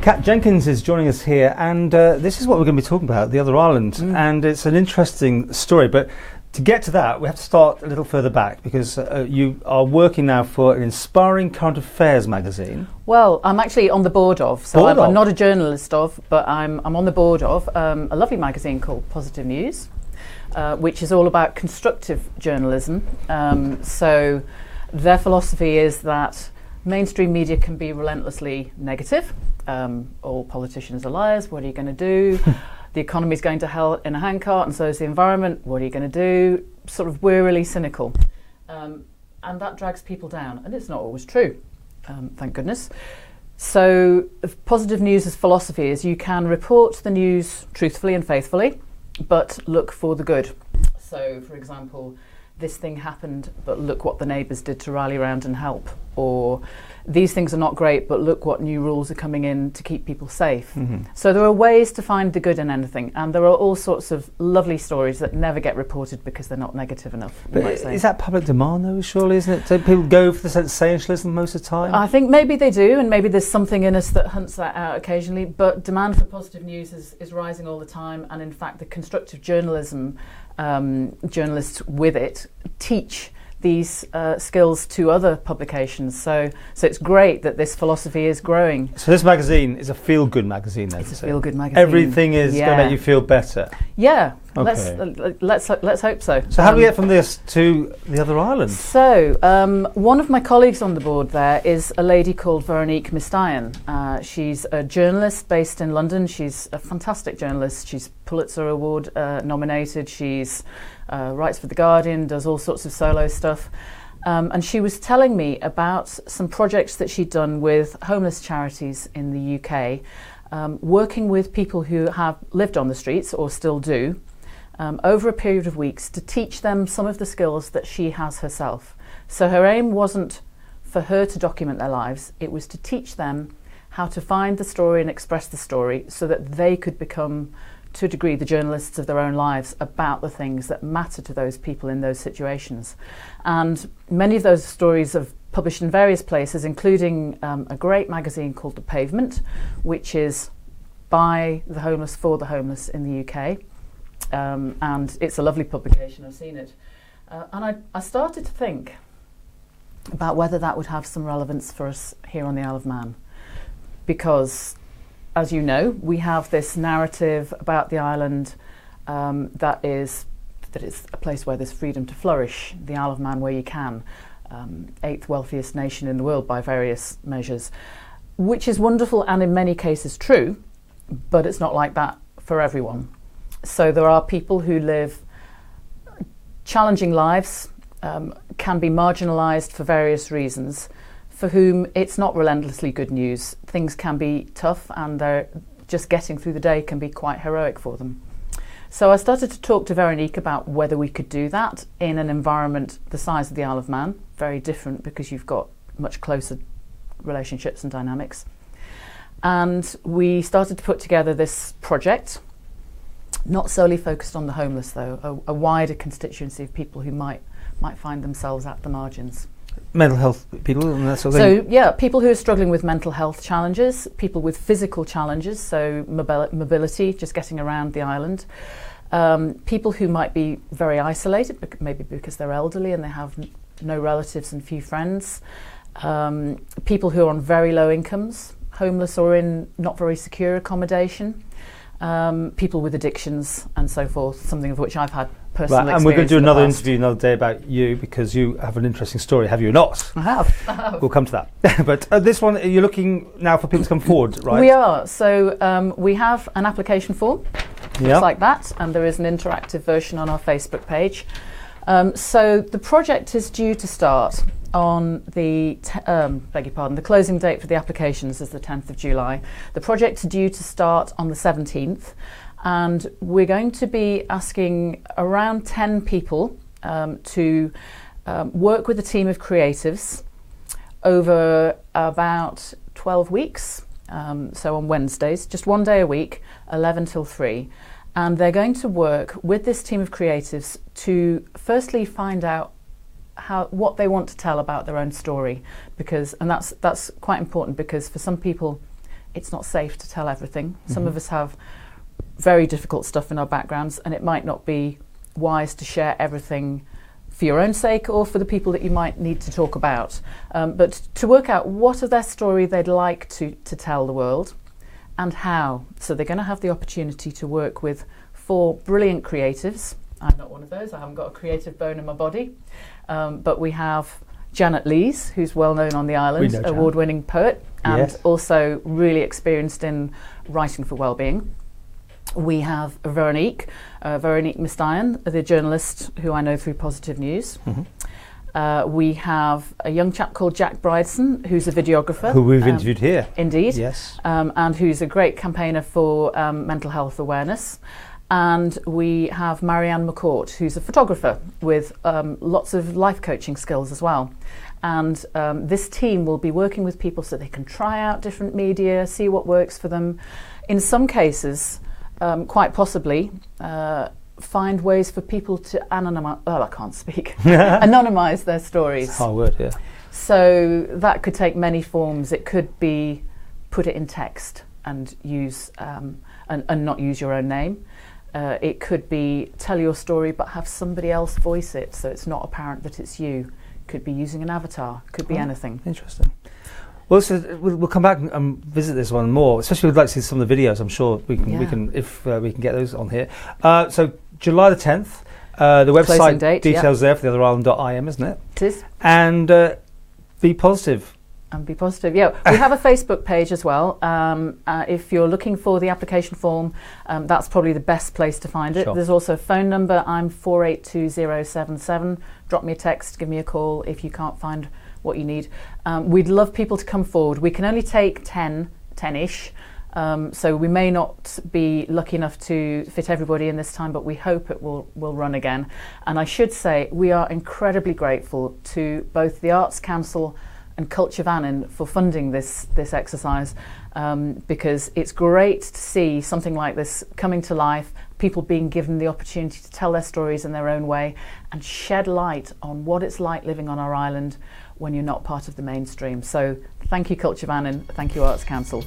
Kat Jenkins is joining us here, and this is what we're going to be talking about, the other Ireland, and it's an interesting story. But to get to that, we have to start a little further back, because you are working now for an inspiring current affairs magazine. Well, I'm actually on the board of, so I'm not a journalist of, but I'm on the board of a lovely magazine called Positive News, which is all about constructive journalism. So their philosophy is that mainstream media can be relentlessly negative. All politicians are liars, what are you going to do? The economy's going to hell in a handcart, and so is the environment, what are you going to do? Sort of wearily cynical. And that drags people down, and it's not always true, thank goodness. So Positive News' philosophy is you can report the news truthfully and faithfully, but look for the good. So, for example, this thing happened, but look what the neighbours did to rally around and help. Or these things are not great, but look what new rules are coming in to keep people safe. So there are ways to find the good in anything, and there are all sorts of lovely stories that never get reported because they're not negative enough. But is that public demand though, surely, isn't it? So people go for the sensationalism most of the time? I think maybe they do, and maybe there's something in us that hunts that out occasionally, but demand for positive news is rising all the time, and in fact the constructive journalism journalists with it teach these skills to other publications. So it's great that this philosophy is growing. So this magazine is a feel-good magazine then? It's a feel-good magazine. Everything is going to make you feel better? Yeah. Okay. Let's hope so. So how do we get from this to the other island? So one of my colleagues on the board there is a lady called Veronique Mistayan. She's a journalist based in London. She's a fantastic journalist. She's Pulitzer Award nominated. She's writes for The Guardian, does all sorts of solo stuff. And she was telling me about some projects that she'd done with homeless charities in the UK, working with people who have lived on the streets or still do, over a period of weeks to teach them some of the skills that she has herself. So her aim wasn't for her to document their lives, it was to teach them how to find the story and express the story so that they could become, to a degree, the journalists of their own lives about the things that matter to those people in those situations. And many of those stories have published in various places, including a great magazine called The Pavement, which is by the homeless for the homeless in the UK. And it's a lovely publication, I've seen it. And I started to think about whether that would have some relevance for us here on the Isle of Man. Because, as you know, we have this narrative about the island that it's a place where there's freedom to flourish, the Isle of Man where you can, 8th wealthiest nation in the world by various measures, which is wonderful and in many cases true, but it's not like that for everyone. So there are people who live challenging lives, can be marginalised for various reasons, for whom it's not relentlessly good news. Things can be tough, and they're just getting through the day can be quite heroic for them. So I started to talk to Veronique about whether we could do that in an environment the size of the Isle of Man, very different because you've got much closer relationships and dynamics. And we started to put together this project, not solely focused on the homeless though, a wider constituency of people who might find themselves at the margins. Mental health people and that sort of thing? So yeah, people who are struggling with mental health challenges, people with physical challenges, so mobility, just getting around the island, people who might be very isolated, maybe because they're elderly and they have no relatives and few friends, people who are on very low incomes, homeless or in not very secure accommodation, people with addictions and so forth, something of which I've had personal experience. And we're going to do another interview another day about you, because you have an interesting story, have you not? I have. We'll come to that. But this one, you're looking now for people to come forward, right? We are. So we have an application form, just like that, and there is an interactive version on our Facebook page. So the project is due to start on the, the closing date for the applications is the 10th of July. The project is due to start on the 17th, and we're going to be asking around 10 people to work with a team of creatives over about 12 weeks, so on Wednesdays, just one day a week, 11 till 3. And they're going to work with this team of creatives to firstly find out what they want to tell about their own story, and that's quite important, because for some people it's not safe to tell everything. Some of us have very difficult stuff in our backgrounds, and it might not be wise to share everything for your own sake or for the people that you might need to talk about, but to work out what of their story they'd like to tell the world and how. So they're going to have the opportunity to work with 4 brilliant creatives. I'm not one of those, I haven't got a creative bone in my body, but we have Janet Lees, who's well known on the island, award-winning poet, and also really experienced in writing for wellbeing. We have Veronique Mistayan, the journalist who I know through Positive News. We have a young chap called Jack Bryson, who's a videographer. Who we've interviewed here. Indeed. Yes. And who's a great campaigner for mental health awareness. And we have Marianne McCourt, who's a photographer with lots of life coaching skills as well. And this team will be working with people so they can try out different media, see what works for them. In some cases, quite possibly, find ways for people to anonymise their stories. It's a hard word, yeah. So that could take many forms. It could be put it in text and use and not use your own name. It could be tell your story but have somebody else voice it so it's not apparent that it's you. Could be using an avatar. Could be anything. Interesting. Well, so we'll come back and visit this one more. Especially, we'd like to see some of the videos. I'm sure we can if we can get those on here. So July the 10th. The website date, details there for theotherisland.im, isn't it? It is. And be positive. And be positive. Yeah, we have a Facebook page as well. If you're looking for the application form, that's probably the best place to find it. Sure. There's also a phone number. I'm 482077. Drop me a text, give me a call if you can't find what you need. We'd love people to come forward. We can only take 10-ish. So we may not be lucky enough to fit everybody in this time, but we hope it will run again. And I should say we are incredibly grateful to both the Arts Council and Culture Vannin for funding this exercise, because it's great to see something like this coming to life, people being given the opportunity to tell their stories in their own way and shed light on what it's like living on our island when you're not part of the mainstream. So thank you, Culture Vannin, thank you, Arts Council.